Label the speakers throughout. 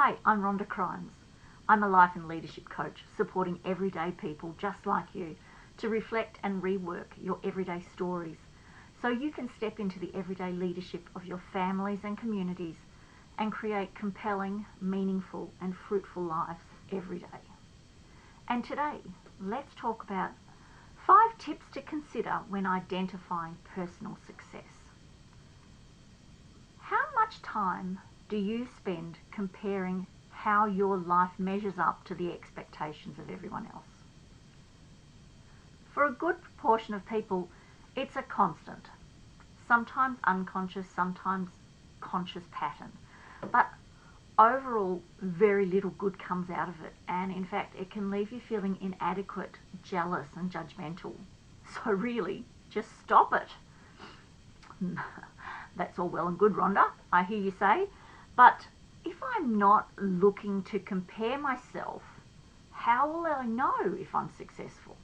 Speaker 1: Hi, I'm Rhonda Chrimes. I'm a life and leadership coach supporting everyday people just like you to reflect and rework your everyday stories so you can step into the everyday leadership of your families and communities and create compelling, meaningful and fruitful lives every day. And today, let's talk about 5 tips to consider when identifying personal success. How much time do you spend comparing how your life measures up to the expectations of everyone else? For a good proportion of people, it's a constant, sometimes unconscious, sometimes conscious pattern. But overall, very little good comes out of it. And in fact, it can leave you feeling inadequate, jealous and judgmental. So really, just stop it. That's all well and good, Rhonda, I hear you say. But if I'm not looking to compare myself, how will I know if I'm successful?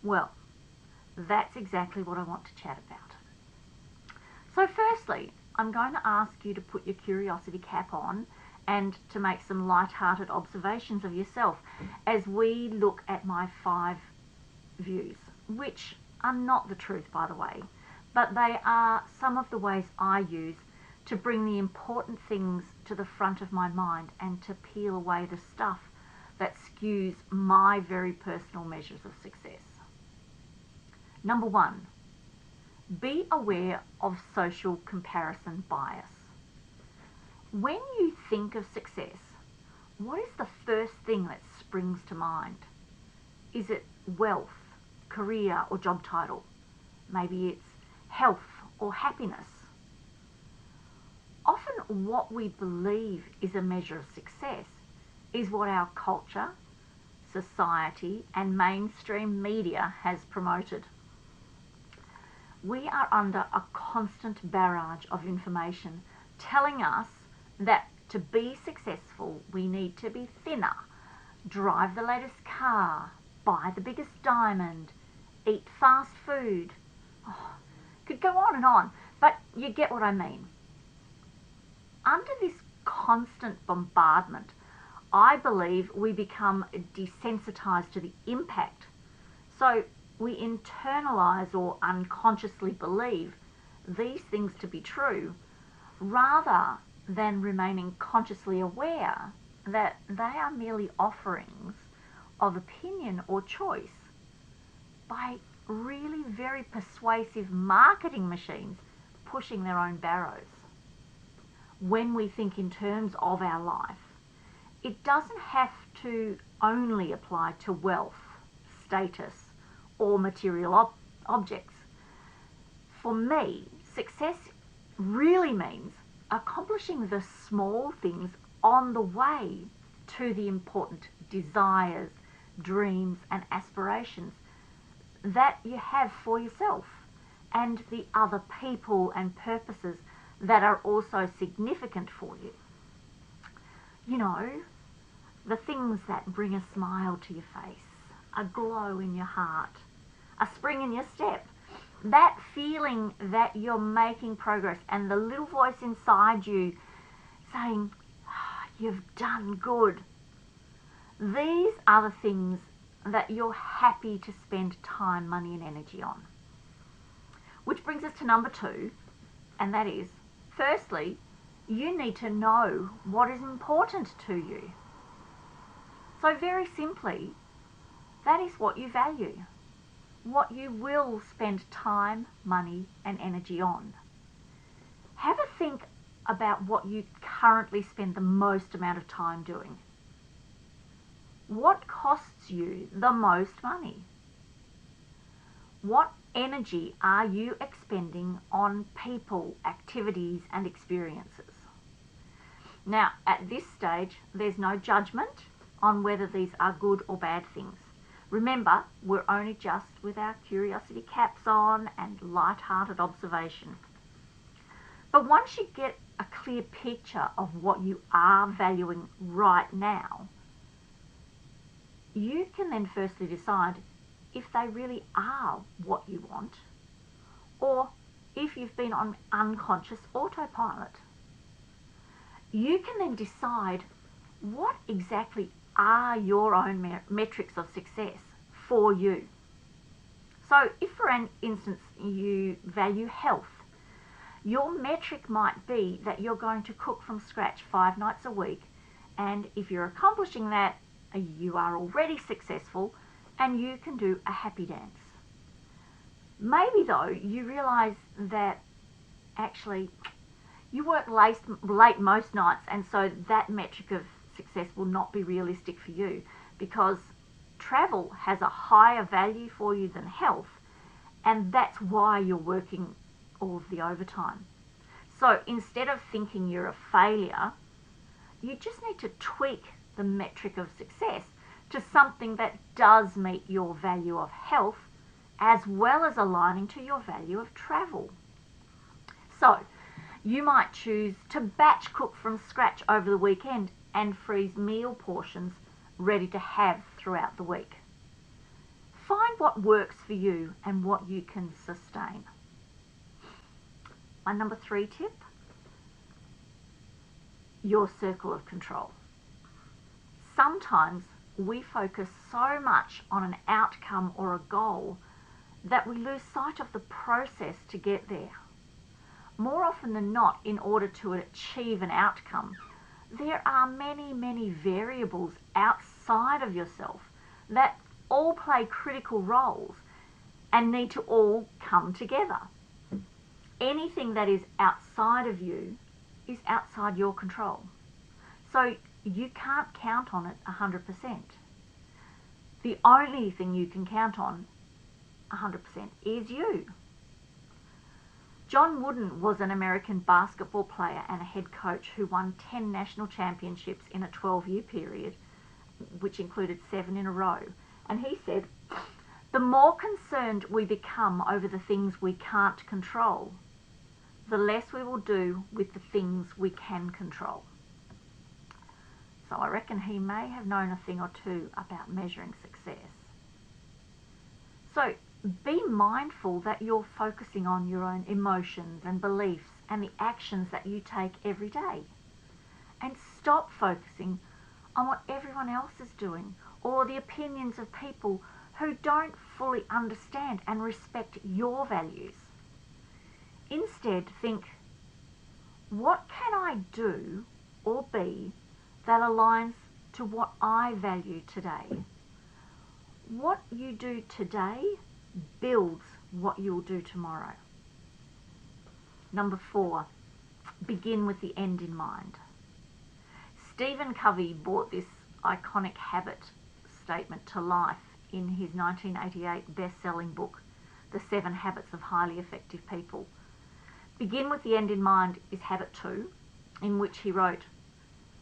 Speaker 1: Well, that's exactly what I want to chat about. So firstly, I'm going to ask you to put your curiosity cap on and to make some light-hearted observations of yourself as we look at my 5 views, which are not the truth, by the way, but they are some of the ways I use to bring the important things to the front of my mind and to peel away the stuff that skews my very personal measures of success. Number 1, be aware of social comparison bias. When you think of success, what is the first thing that springs to mind? Is it wealth, career or job title? Maybe it's health or happiness. Often what we believe is a measure of success is what our culture, society and mainstream media has promoted. We are under a constant barrage of information telling us that to be successful we need to be thinner, drive the latest car, buy the biggest diamond, eat fast food. Could go on, but you get what I mean. Under this constant bombardment, I believe we become desensitized to the impact. So we internalize or unconsciously believe these things to be true rather than remaining consciously aware that they are merely offerings of opinion or choice by really very persuasive marketing machines pushing their own barrows. When we think in terms of our life, it doesn't have to only apply to wealth, status, or material objects. For me, success really means accomplishing the small things on the way to the important desires, dreams, and aspirations that you have for yourself and the other people and purposes that are also significant for you. You know, the things that bring a smile to your face, a glow in your heart, a spring in your step, that feeling that you're making progress and the little voice inside you saying, you've done good. These are the things that you're happy to spend time, money and energy on. Which brings us to number 2, and that is, firstly, you need to know what is important to you. So very simply, that is what you value, what you will spend time, money and energy on. Have a think about what you currently spend the most amount of time doing. What costs you the most money? What energy are you expending on people, activities and experiences? Now, at this stage, there's no judgment on whether these are good or bad things. Remember, we're only just with our curiosity caps on and light-hearted observation. But once you get a clear picture of what you are valuing right now, you can then firstly decide if they really are what you want or if you've been on unconscious autopilot. you can then decide what exactly are your own metrics of success for you. So if, for an instance, you value health, your metric might be that you're going to cook from scratch 5 nights a week, and if you're accomplishing that, you are already successful and you can do a happy dance. Maybe though you realise that actually you work late most nights, and so that metric of success will not be realistic for you, because travel has a higher value for you than health, and that's why you're working all of the overtime. So instead of thinking you're a failure, you just need to tweak the metric of success to something that does meet your value of health, as well as aligning to your value of travel. So you might choose to batch cook from scratch over the weekend and freeze meal portions ready to have throughout the week. Find what works for you and what you can sustain. My number 3 tip, your circle of control. Sometimes we focus so much on an outcome or a goal that we lose sight of the process to get there. More often than not, in order to achieve an outcome, there are many, many variables outside of yourself that all play critical roles and need to all come together. Anything that is outside of you is outside your control. So you can't count on it 100%. The only thing you can count on 100% is you. John Wooden was an American basketball player and a head coach who won 10 national championships in a 12-year period, which included 7 in a row. And he said, the more concerned we become over the things we can't control, the less we will do with the things we can control. So I reckon he may have known a thing or two about measuring success. So be mindful that you're focusing on your own emotions and beliefs and the actions that you take every day. And stop focusing on what everyone else is doing or the opinions of people who don't fully understand and respect your values. Instead, think, what can I do or be that aligns to what I value today? What you do today builds what you'll do tomorrow. Number 4, begin with the end in mind. Stephen Covey brought this iconic habit statement to life in his 1988 best-selling book, The 7 Habits of Highly Effective People. Begin with the end in mind is habit 2, in which he wrote,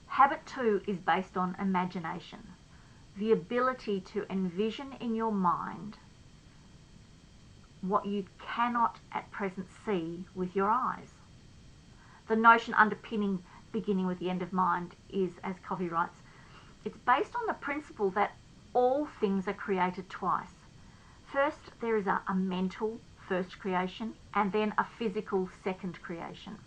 Speaker 1: habit 2 is based on imagination, the ability to envision in your mind what you cannot at present see with your eyes. The notion underpinning beginning with the end in mind is, as Covey writes, it's based on the principle that all things are created twice. First, there is a mental first creation and then a physical second creation.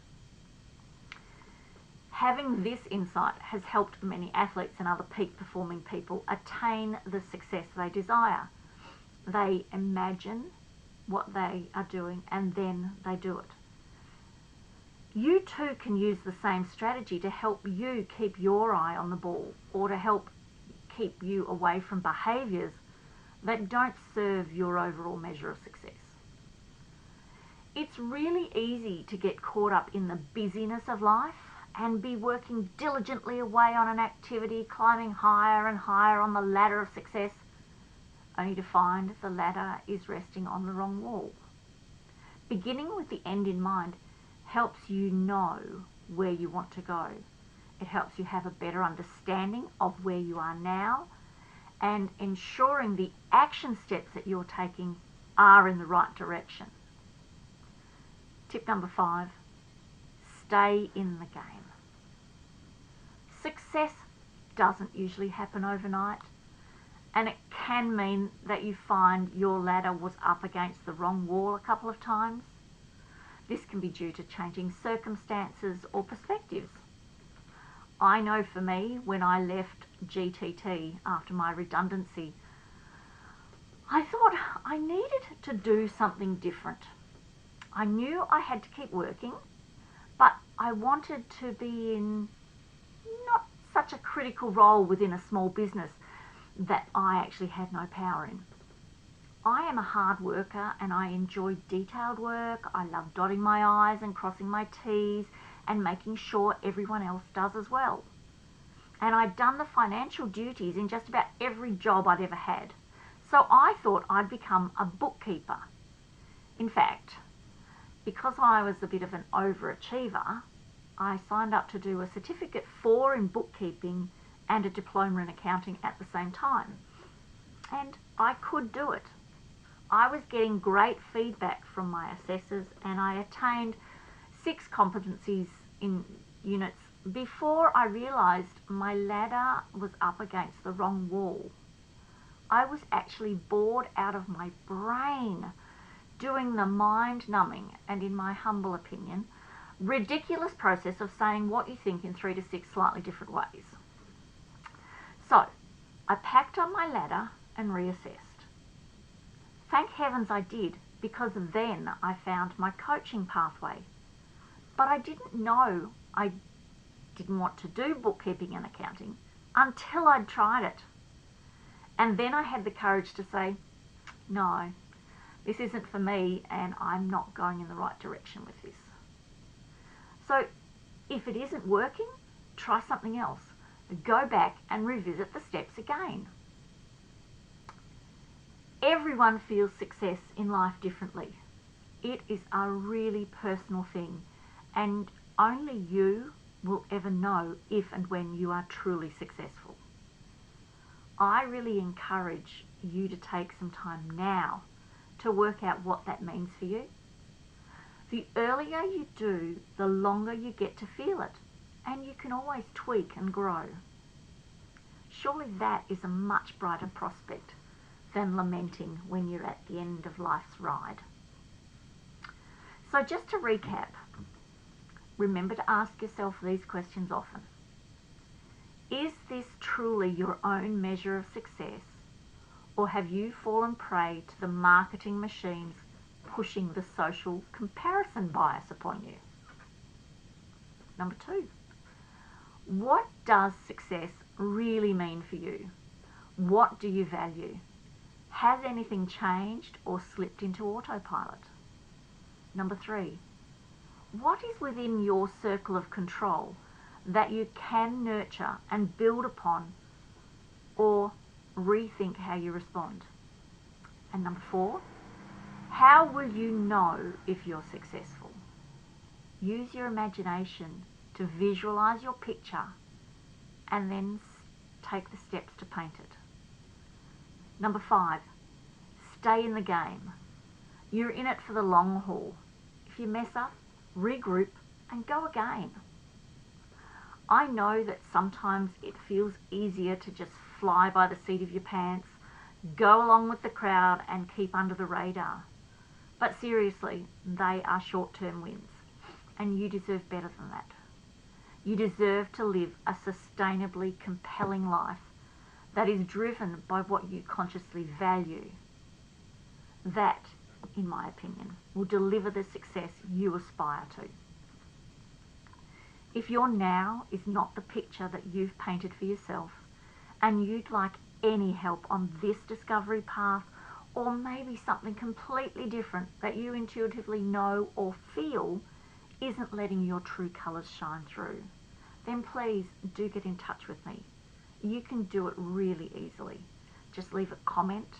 Speaker 1: Having this insight has helped many athletes and other peak performing people attain the success they desire. They imagine what they are doing and then they do it. You too can use the same strategy to help you keep your eye on the ball, or to help keep you away from behaviours that don't serve your overall measure of success. It's really easy to get caught up in the busyness of life and be working diligently away on an activity, climbing higher and higher on the ladder of success, only to find the ladder is resting on the wrong wall. Beginning with the end in mind helps you know where you want to go. It helps you have a better understanding of where you are now and ensuring the action steps that you're taking are in the right direction. Tip number 5, stay in the game. Success doesn't usually happen overnight, and it can mean that you find your ladder was up against the wrong wall a couple of times. This can be due to changing circumstances or perspectives. I know for me, when I left GTT after my redundancy, I thought I needed to do something different. I knew I had to keep working, but I wanted to be in not such a critical role within a small business that I actually had no power in. I am a hard worker and I enjoy detailed work. I love dotting my I's and crossing my T's and making sure everyone else does as well. And I'd done the financial duties in just about every job I'd ever had. So I thought I'd become a bookkeeper. In fact, because I was a bit of an overachiever, I signed up to do a Certificate 4 in bookkeeping and a diploma in accounting at the same time. And I could do it. I was getting great feedback from my assessors and I attained 6 competencies in units before I realised my ladder was up against the wrong wall. I was actually bored out of my brain doing the mind-numbing and, in my humble opinion, ridiculous process of saying what you think in 3 to 6 slightly different ways. So, I packed on my ladder and reassessed. Thank heavens I did, because then I found my coaching pathway. But I didn't know I didn't want to do bookkeeping and accounting until I'd tried it. And then I had the courage to say, no, this isn't for me and I'm not going in the right direction with this. So if it isn't working, try something else. Go back and revisit the steps again. Everyone feels success in life differently. It is a really personal thing, and only you will ever know if and when you are truly successful. I really encourage you to take some time now to work out what that means for you. The earlier you do, the longer you get to feel it, and you can always tweak and grow. Surely that is a much brighter prospect than lamenting when you're at the end of life's ride. So just to recap, remember to ask yourself these questions often. Is this truly your own measure of success, or have you fallen prey to the marketing machines pushing the social comparison bias upon you? Number 2, what does success really mean for you? What do you value? Has anything changed or slipped into autopilot? Number 3, what is within your circle of control that you can nurture and build upon or rethink how you respond? And number 4, how will you know if you're successful? Use your imagination to visualize your picture and then take the steps to paint it. Number 5, stay in the game. You're in it for the long haul. If you mess up, regroup and go again. I know that sometimes it feels easier to just fly by the seat of your pants, go along with the crowd and keep under the radar. But seriously, they are short-term wins, and you deserve better than that. You deserve to live a sustainably compelling life that is driven by what you consciously value. That, in my opinion, will deliver the success you aspire to. If your now is not the picture that you've painted for yourself, and you'd like any help on this discovery path, or maybe something completely different that you intuitively know or feel isn't letting your true colours shine through, then please do get in touch with me. You can do it really easily. Just leave a comment,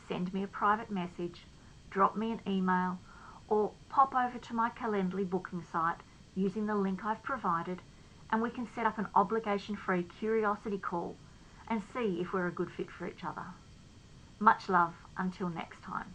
Speaker 1: send me a private message, drop me an email, or pop over to my Calendly booking site using the link I've provided, and we can set up an obligation-free curiosity call and see if we're a good fit for each other. Much love until next time.